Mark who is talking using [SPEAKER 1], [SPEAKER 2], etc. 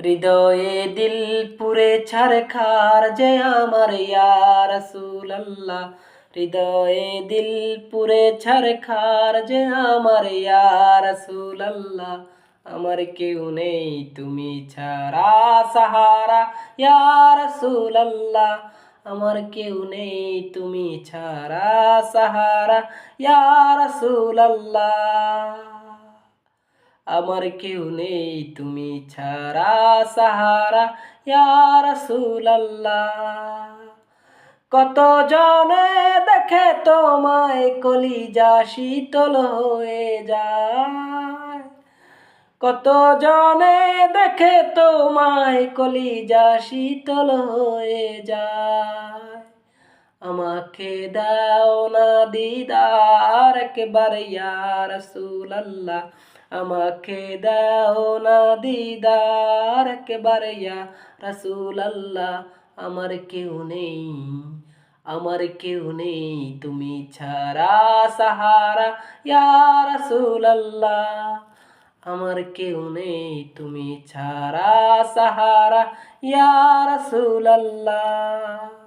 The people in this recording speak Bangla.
[SPEAKER 1] হৃদয়ে দিল পুরে ছারখার যে আমার ইয়া রাসূলুল্লাহ। হৃদয়ে দিল পুরে ছারখার যে আমার ইয়া রাসূলুল্লাহ। আমার কেউ নেই তুমি ছাড়া সাহারা ইয়া রাসূলুল্লাহ। আমার কেউ নেই তুমি ছাড়া সাহারা ইয়া রাসূলুল্লাহ। আমার কেউ নেই তুমি ছাড়া সাহারা ইয়া রাসূলুল্লাহ। কত জনে দেখে তোমায় কলিজা শীতল হয়ে যায়। কত জনে দেখে তোমায় কলিজা শীতল হয়ে যায়। আমাকে দাও না দিদার একবার ইয়া রাসূলুল্লাহ। আমাকে দাও না দিদার একবার ইয়া রাসূলুল্লাহ। আমার কেউ নেই, আমার কেউ নেই তুমি ছাড়া সাহারা ইয়া রাসূলুল্লাহ। আমার কেউ নেই তুমি ছাড়া সাহারা ইয়া রাসূলুল্লাহ।